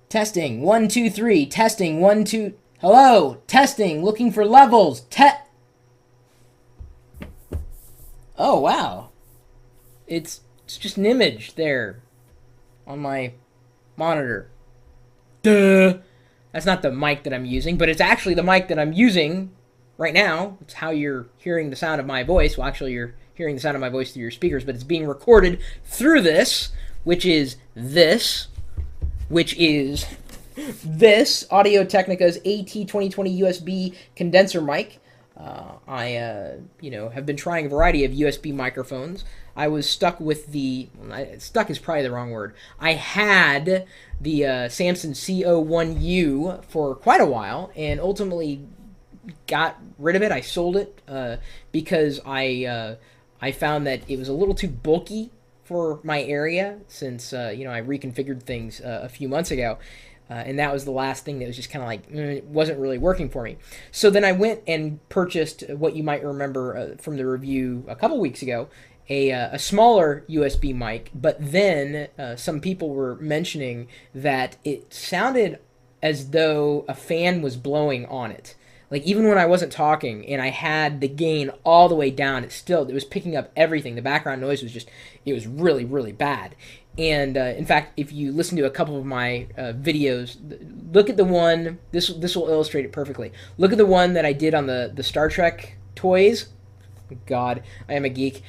Testing, 1, 2, 3. Testing, 1, 2. Hello, testing, looking for levels. Oh, wow. It's just an image there on my monitor. Duh. That's not the mic that I'm using, but it's actually the mic that I'm using right now. It's how you're hearing the sound of my voice. Well, actually, you're hearing the sound of my voice through your speakers, but it's being recorded through this, which is this Audio Technica's AT2020 USB condenser mic. I have been trying a variety of USB microphones. I was stuck with stuck is probably the wrong word. I had the Samson CO1U for quite a while, and ultimately got rid of it. I sold it because I found that it was a little too bulky for my area since I reconfigured things a few months ago. And that was the last thing that was just kind of like, it wasn't really working for me. So then I went and purchased what you might remember from the review a couple weeks ago, a smaller USB mic. But then some people were mentioning that it sounded as though a fan was blowing on it. Like, even when I wasn't talking and I had the gain all the way down, it was picking up everything. The background noise it was really, really bad. And in fact, if you listen to a couple of my videos, look at the one, this will illustrate it perfectly. Look at the one that I did on the Star Trek toys. God, I am a geek.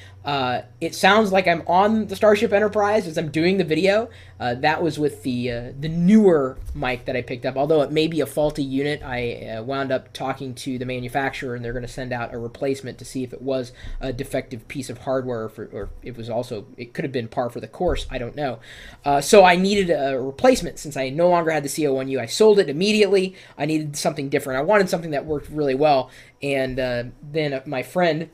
It sounds like I'm on the Starship Enterprise as I'm doing the video. That was with the newer mic that I picked up. Although it may be a faulty unit, I wound up talking to the manufacturer, and they're going to send out a replacement to see if it was a defective piece of hardware, or it could have been par for the course. I don't know. So I needed a replacement since I no longer had the CO1U. I sold it immediately. I needed something different. I wanted something that worked really well. And then my friend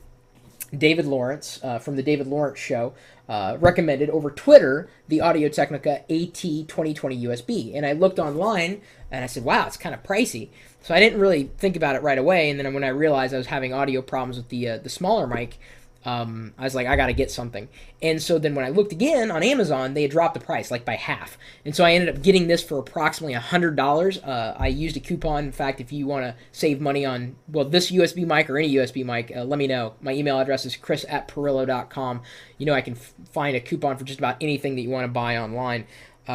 David Lawrence from the David Lawrence Show recommended over Twitter the Audio Technica AT2020 USB. And I looked online and I said, wow, it's kind of pricey. So I didn't really think about it right away. And then when I realized I was having audio problems with the smaller mic, I was like, I got to get something. And so then when I looked again on Amazon, they had dropped the price like by half. And so I ended up getting this for approximately $100. I used a coupon. In fact, if you want to save money on, this USB mic or any USB mic, let me know. My email address is chris@pirillo.com. I can find a coupon for just about anything that you want to buy online.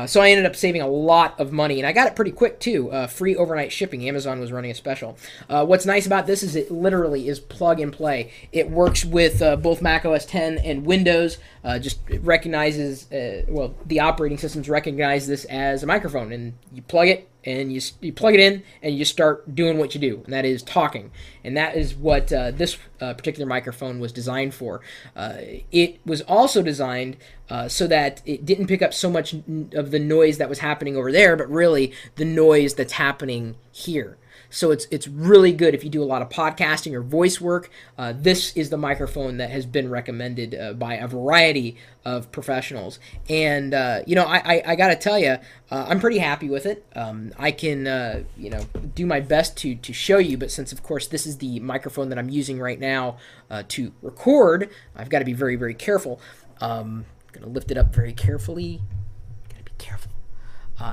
So I ended up saving a lot of money, and I got it pretty quick, too. Free overnight shipping. Amazon was running a special. What's nice about this is it literally is plug and play. It works with both Mac OS X and Windows. It recognizes, the operating systems recognize this as a microphone, and you plug it, and you plug it in, and you just start doing what you do, and that is talking. And that is what this particular microphone was designed for. It was also designed so that it didn't pick up so much of the noise that was happening over there, but really the noise that's happening here. So it's really good if you do a lot of podcasting or voice work. This is the microphone that has been recommended by a variety of professionals. And, I got to tell you, I'm pretty happy with it. I can, do my best to show you, but since, of course, this is the microphone that I'm using right now to record, I've got to be very, very careful. I'm going to lift it up very carefully. Got to be careful.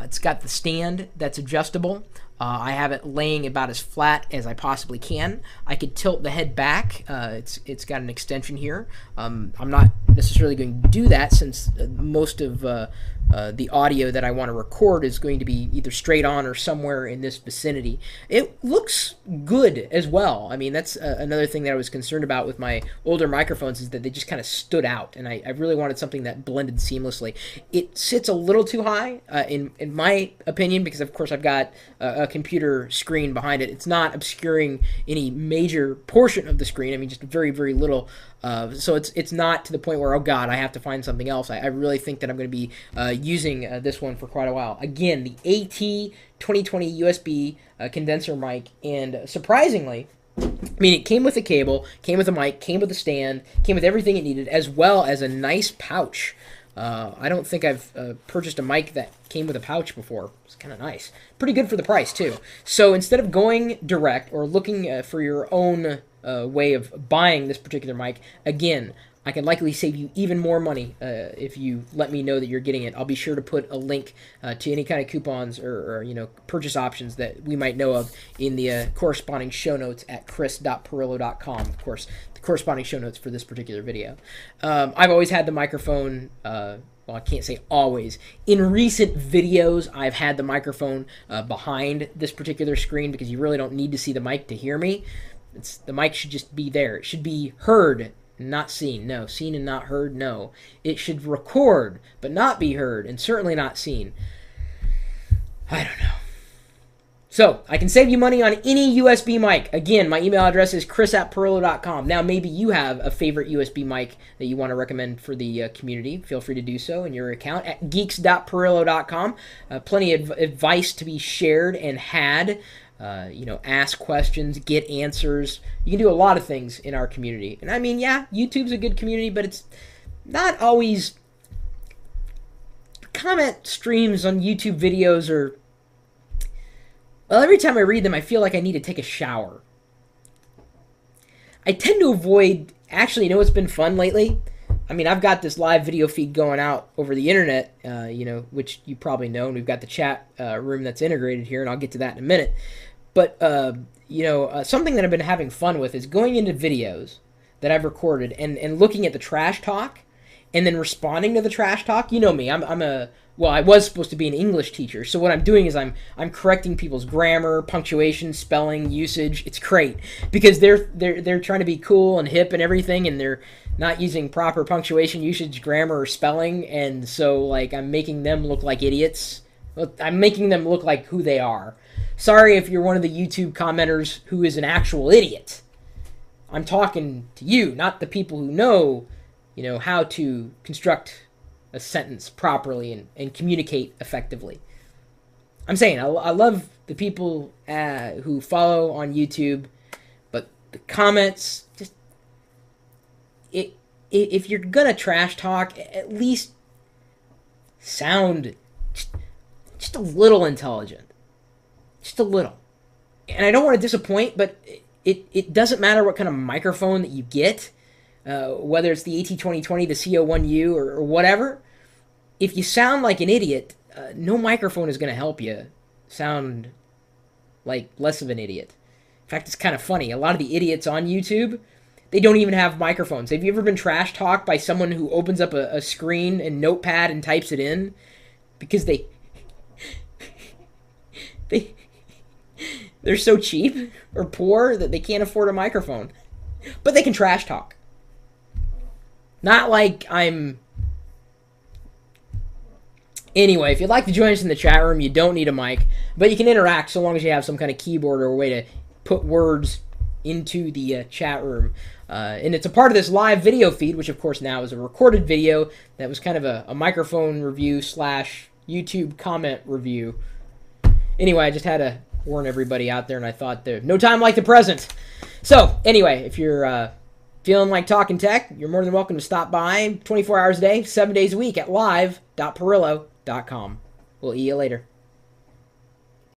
It's got the stand that's adjustable. I have it laying about as flat as I possibly can. I could tilt the head back. It's got an extension here. I'm not necessarily going to do that since most of the audio that I want to record is going to be either straight on or somewhere in this vicinity. It looks good as well. I mean, that's another thing that I was concerned about with my older microphones is that they just kind of stood out, and I really wanted something that blended seamlessly. It sits a little too high, in my opinion, because of course I've got a computer screen behind it. It's not obscuring any major portion of the screen. I mean, just very, very little. So it's not to the point where, oh God, I have to find something else. I really think that I'm going to be using this one for quite a while. Again, the AT2020 USB condenser mic, and surprisingly, I mean, it came with a cable, came with a mic, came with a stand, came with everything it needed, as well as a nice pouch. I don't think I've purchased a mic that came with a pouch before. It's kind of nice. Pretty good for the price, too. So instead of going direct or looking for your own way of buying this particular mic, again, I can likely save you even more money if you let me know that you're getting it. I'll be sure to put a link to any kind of coupons or purchase options that we might know of in the corresponding show notes at chris.pirillo.com. Of course, the corresponding show notes for this particular video. I've always had the microphone. Well, I can't say always. In recent videos, I've had the microphone behind this particular screen because you really don't need to see the mic to hear me. The mic should just be there. It should be heard, not seen. No, seen and not heard, no. It should record, but not be heard, and certainly not seen. I don't know. So, I can save you money on any USB mic. Again, my email address is chris@pirillo.com. Now, maybe you have a favorite USB mic that you want to recommend for the community. Feel free to do so in your account at geeks.pirillo.com. Plenty of advice to be shared and had. Ask questions, get answers. You can do a lot of things in our community. And I mean, yeah, YouTube's a good community, but it's not always... Comment streams on YouTube videos are... Well, every time I read them, I feel like I need to take a shower. I tend to avoid... Actually, you know what's been fun lately? I mean, I've got this live video feed going out over the internet, which you probably know, and we've got the chat room that's integrated here, and I'll get to that in a minute. But, something that I've been having fun with is going into videos that I've recorded and looking at the trash talk and then responding to the trash talk. You know me, I was supposed to be an English teacher, so what I'm doing is I'm correcting people's grammar, punctuation, spelling, usage. It's great because they're trying to be cool and hip and everything, and they're not using proper punctuation, usage, grammar, or spelling, and so like I'm making them look like idiots. Well, I'm making them look like who they are. Sorry if you're one of the YouTube commenters who is an actual idiot. I'm talking to you, not the people who know, how to construct a sentence properly and communicate effectively. I'm saying I love the people who follow on YouTube, but the comments, just if you're gonna trash talk, at least sound just a little intelligent. Just a little. And I don't want to disappoint, but it doesn't matter what kind of microphone that you get, whether it's the AT2020, the CO1U, or whatever. If you sound like an idiot, no microphone is going to help you sound like less of an idiot. In fact, it's kind of funny. A lot of the idiots on YouTube, they don't even have microphones. Have you ever been trash talked by someone who opens up a screen and notepad and types it in? Because they're so cheap or poor that they can't afford a microphone. But they can trash talk. Not like I'm... Anyway, if you'd like to join us in the chat room, you don't need a mic. But you can interact so long as you have some kind of keyboard or a way to put words into the chat room. And it's a part of this live video feed, which of course now is a recorded video that was kind of a microphone review / YouTube comment review. Anyway, I just had to warn everybody out there, and I thought there's no time like the present. So, anyway, if you're feeling like talking tech, you're more than welcome to stop by 24 hours a day, 7 days a week at live.pirillo.com. We'll see you later.